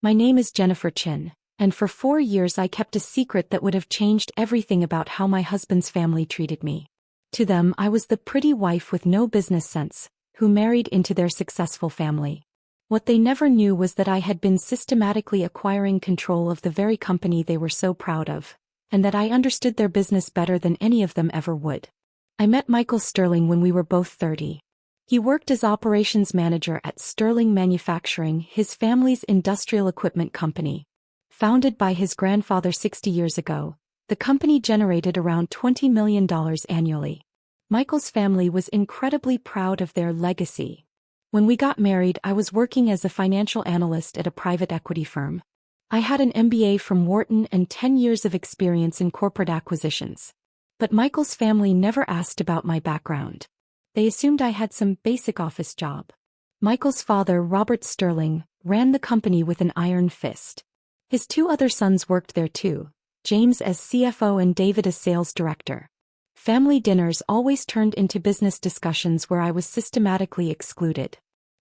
My name is Jennifer Chen, and for 4 years I kept a secret that would have changed everything about how my husband's family treated me. To them, I was the pretty wife with no business sense, who married into their successful family. What they never knew was that I had been systematically acquiring control of the very company they were so proud of, and that I understood their business better than any of them ever would. I met Michael Sterling when we were both 30. He worked as operations manager at Sterling Manufacturing, his family's industrial equipment company. Founded by his grandfather 60 years ago, the company generated around $20 million annually. Michael's family was incredibly proud of their legacy. When we got married, I was working as a financial analyst at a private equity firm. I had an MBA from Wharton and 10 years of experience in corporate acquisitions. But Michael's family never asked about my background. They assumed I had some basic office job. Michael's father, Robert Sterling, ran the company with an iron fist. His 2 other sons worked there too, James as CFO and David as sales director. Family dinners always turned into business discussions where I was systematically excluded.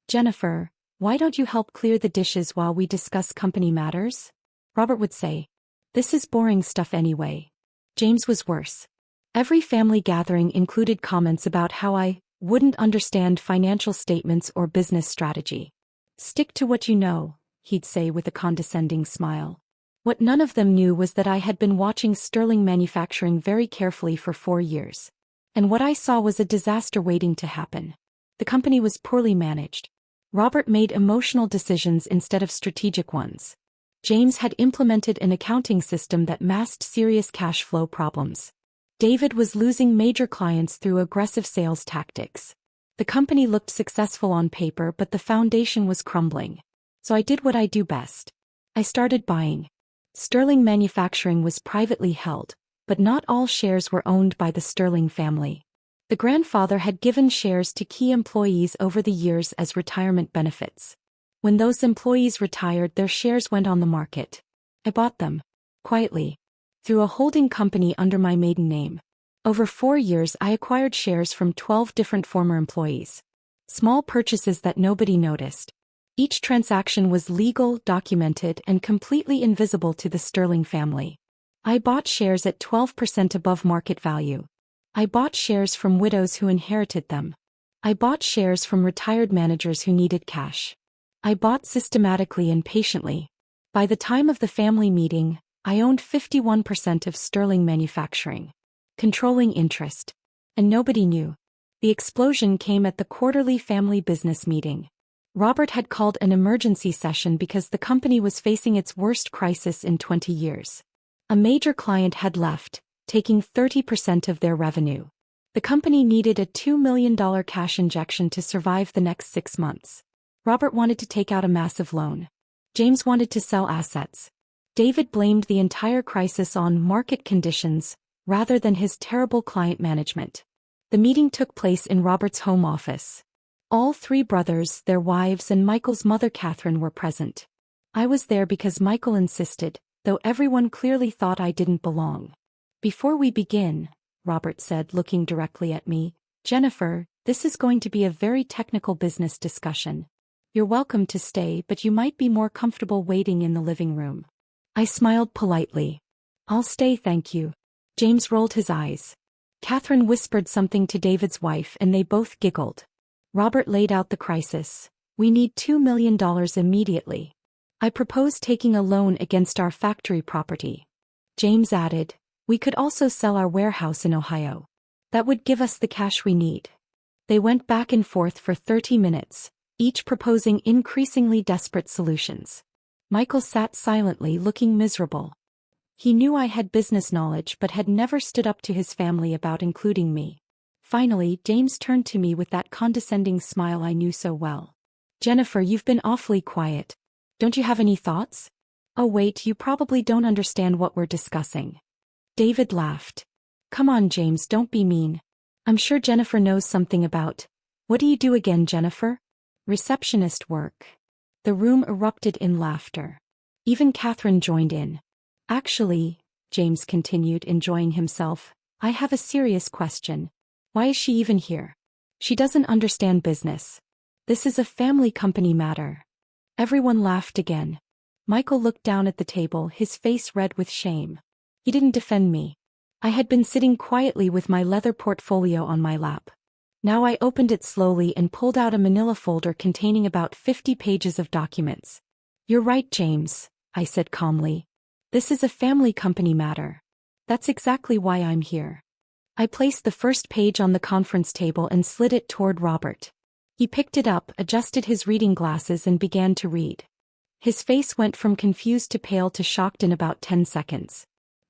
"Jennifer, why don't you help clear the dishes while we discuss company matters?" Robert would say. "This is boring stuff anyway." James was worse. Every family gathering included comments about how I wouldn't understand financial statements or business strategy. "Stick to what you know," he'd say with a condescending smile. What none of them knew was that I had been watching Sterling Manufacturing very carefully for 4 years. And what I saw was a disaster waiting to happen. The company was poorly managed. Robert made emotional decisions instead of strategic ones. James had implemented an accounting system that masked serious cash flow problems. David was losing major clients through aggressive sales tactics. The company looked successful on paper, but the foundation was crumbling. So I did what I do best. I started buying. Sterling Manufacturing was privately held, but not all shares were owned by the Sterling family. The grandfather had given shares to key employees over the years as retirement benefits. When those employees retired, their shares went on the market. I bought them. Quietly. Through a holding company under my maiden name. Over 4 years I acquired shares from 12 different former employees. Small purchases that nobody noticed. Each transaction was legal, documented, and completely invisible to the Sterling family. I bought shares at 12% above market value. I bought shares from widows who inherited them. I bought shares from retired managers who needed cash. I bought systematically and patiently. By the time of the family meeting, I owned 51% of Sterling Manufacturing. Controlling interest. And nobody knew. The explosion came at the quarterly family business meeting. Robert had called an emergency session because the company was facing its worst crisis in 20 years. A major client had left, taking 30% of their revenue. The company needed a $2 million cash injection to survive the next 6 months. Robert wanted to take out a massive loan. James wanted to sell assets. David blamed the entire crisis on market conditions, rather than his terrible client management. The meeting took place in Robert's home office. All 3 brothers, their wives, and Michael's mother Catherine were present. I was there because Michael insisted, though everyone clearly thought I didn't belong. "Before we begin," Robert said, looking directly at me, "Jennifer, this is going to be a very technical business discussion. You're welcome to stay, but you might be more comfortable waiting in the living room." I smiled politely. "I'll stay, thank you." James rolled his eyes. Catherine whispered something to David's wife and they both giggled. Robert laid out the crisis. "We need $2 million immediately. I propose taking a loan against our factory property." James added, "We could also sell our warehouse in Ohio. That would give us the cash we need." They went back and forth for 30 minutes, each proposing increasingly desperate solutions. Michael sat silently, looking miserable. He knew I had business knowledge but had never stood up to his family about including me. Finally, James turned to me with that condescending smile I knew so well. "Jennifer, you've been awfully quiet. Don't you have any thoughts?" "Oh wait, you probably don't understand what we're discussing." David laughed. "Come on, James, don't be mean. I'm sure Jennifer knows something about—" "What do you do again, Jennifer?" "Receptionist work." The room erupted in laughter. Even Catherine joined in. "Actually," James continued, enjoying himself, "I have a serious question. Why is she even here? She doesn't understand business. This is a family company matter." Everyone laughed again. Michael looked down at the table, his face red with shame. He didn't defend me. I had been sitting quietly with my leather portfolio on my lap. Now I opened it slowly and pulled out a manila folder containing about 50 pages of documents. "You're right, James," I said calmly. "This is a family company matter. That's exactly why I'm here." I placed the first page on the conference table and slid it toward Robert. He picked it up, adjusted his reading glasses and began to read. His face went from confused to pale to shocked in about 10 seconds.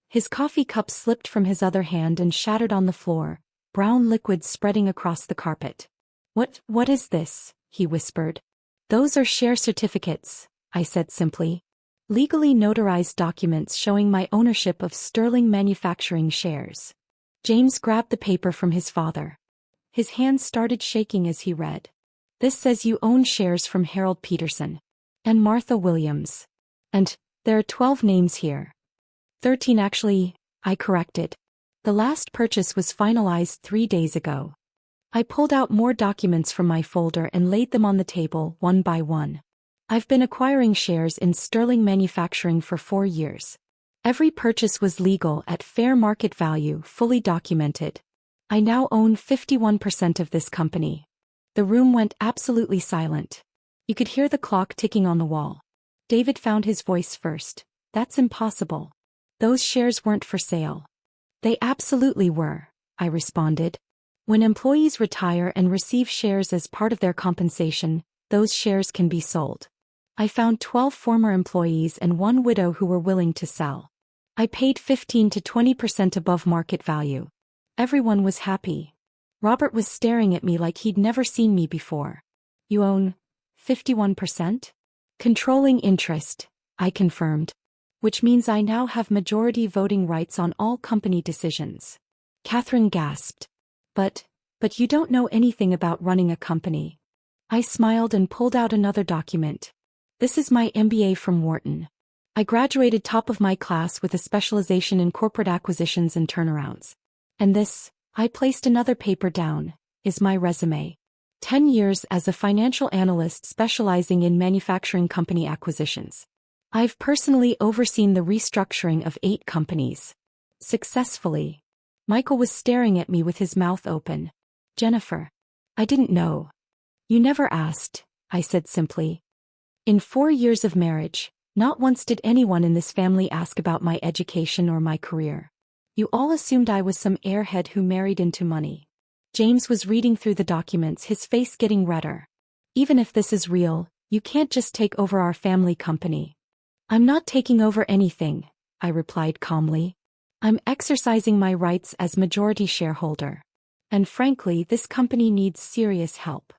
His coffee cup slipped from his other hand and shattered on the floor, brown liquid spreading across the carpet. What is this?" he whispered. "Those are share certificates," I said simply. "Legally notarized documents showing my ownership of Sterling Manufacturing shares." James grabbed the paper from his father. His hands started shaking as he read. "This says you own shares from Harold Peterson and Martha Williams. And there are 12 names here. 13 actually," I corrected. "The last purchase was finalized 3 days ago." I pulled out more documents from my folder and laid them on the table, one by one. "I've been acquiring shares in Sterling Manufacturing for 4 years. Every purchase was legal at fair market value, fully documented. I now own 51% of this company." The room went absolutely silent. You could hear the clock ticking on the wall. David found his voice first. "That's impossible. Those shares weren't for sale." "They absolutely were," I responded. "When employees retire and receive shares as part of their compensation, those shares can be sold. I found 12 former employees and 1 widow who were willing to sell. I paid 15 to 20% above market value. Everyone was happy." Robert was staring at me like he'd never seen me before. "You own 51%? Controlling interest," I confirmed. "Which means I now have majority voting rights on all company decisions." Catherine gasped. But you don't know anything about running a company." I smiled and pulled out another document. "This is my MBA from Wharton. I graduated top of my class with a specialization in corporate acquisitions and turnarounds. And this," I placed another paper down, "is my resume. 10 years as a financial analyst specializing in manufacturing company acquisitions. I've personally overseen the restructuring of 8 companies. Successfully." Michael was staring at me with his mouth open. "Jennifer, I didn't know." "You never asked," I said simply. "In 4 years of marriage, not once did anyone in this family ask about my education or my career. You all assumed I was some airhead who married into money." James was reading through the documents, his face getting redder. "Even if this is real, you can't just take over our family company." "I'm not taking over anything," I replied calmly. "I'm exercising my rights as majority shareholder. And frankly, this company needs serious help."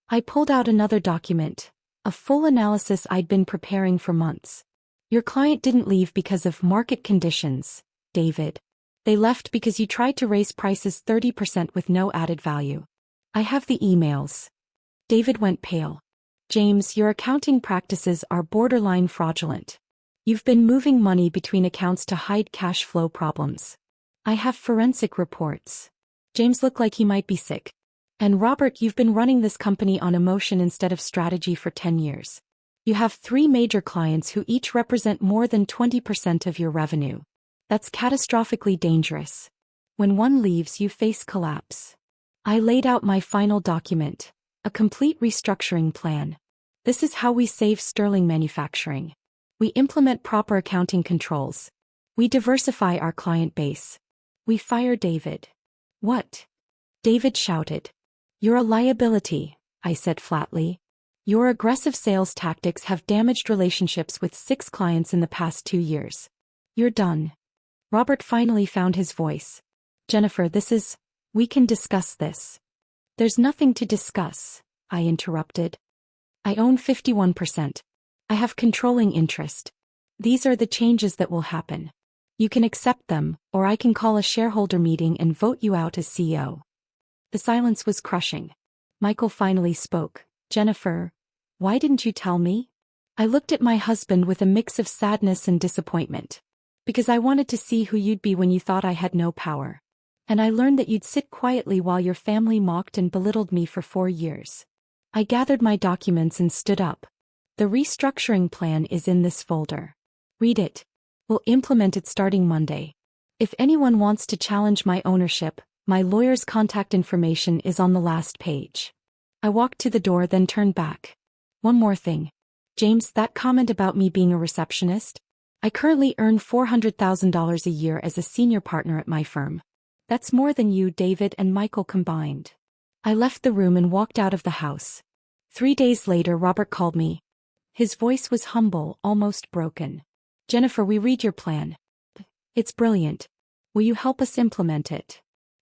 I pulled out another document, a full analysis I'd been preparing for months. "Your client didn't leave because of market conditions, David. They left because you tried to raise prices 30% with no added value. I have the emails." David went pale. "James, your accounting practices are borderline fraudulent. You've been moving money between accounts to hide cash flow problems. I have forensic reports." James looked like he might be sick. "And Robert, you've been running this company on emotion instead of strategy for 10 years. You have 3 major clients who each represent more than 20% of your revenue. That's catastrophically dangerous. When one leaves, you face collapse." I laid out my final document, a complete restructuring plan. "This is how we save Sterling Manufacturing. We implement proper accounting controls. We diversify our client base. We fire David." "What?" David shouted. "You're a liability," I said flatly. "Your aggressive sales tactics have damaged relationships with 6 clients in the past 2 years. You're done." Robert finally found his voice. "Jennifer, we can discuss this." "There's nothing to discuss," I interrupted. "I own 51%. I have controlling interest. These are the changes that will happen. You can accept them, or I can call a shareholder meeting and vote you out as CEO." The silence was crushing. Michael finally spoke. "Jennifer, why didn't you tell me?" I looked at my husband with a mix of sadness and disappointment. "Because I wanted to see who you'd be when you thought I had no power. And I learned that you'd sit quietly while your family mocked and belittled me for 4 years." I gathered my documents and stood up. The restructuring plan is in this folder. Read it. We'll implement it starting Monday. If anyone wants to challenge my ownership, my lawyer's contact information is on the last page. I walked to the door, then turned back. One more thing. James, that comment about me being a receptionist? I currently earn $400,000 a year as a senior partner at my firm. That's more than you, David, and Michael combined. I left the room and walked out of the house. 3 days later, Robert called me. His voice was humble, almost broken. Jennifer, we read your plan. It's brilliant. Will you help us implement it?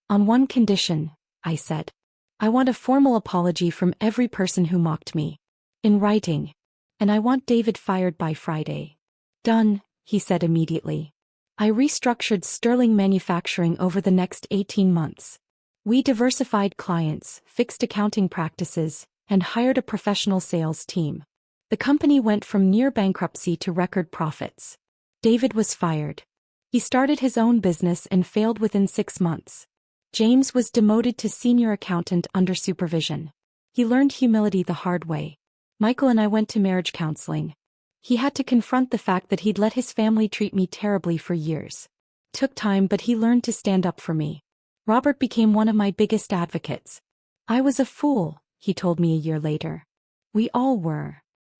On one condition, I said. I want a formal apology from every person who mocked me. In writing. And I want David fired by Friday. Done, he said immediately. I restructured Sterling Manufacturing over the next 18 months. We diversified clients, fixed accounting practices, and hired a professional sales team. The company went from near bankruptcy to record profits. David was fired. He started his own business and failed within 6 months. James was demoted to senior accountant under supervision. He learned humility the hard way. Michael and I went to marriage counseling. He had to confront the fact that he'd let his family treat me terribly for years. Took time, but he learned to stand up for me. Robert became one of my biggest advocates. I was a fool, he told me a year later. We all were.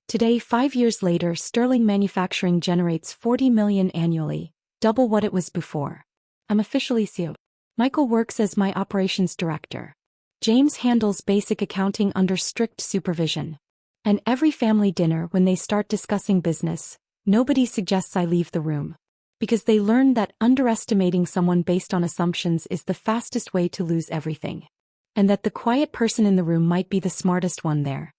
Today, 5 years later, Sterling Manufacturing generates $40 million annually, double what it was before. I'm officially CEO. Michael works as my operations director. James handles basic accounting under strict supervision. And every family dinner, when they start discussing business, nobody suggests I leave the room. Because they learn that underestimating someone based on assumptions is the fastest way to lose everything. And that the quiet person in the room might be the smartest one there.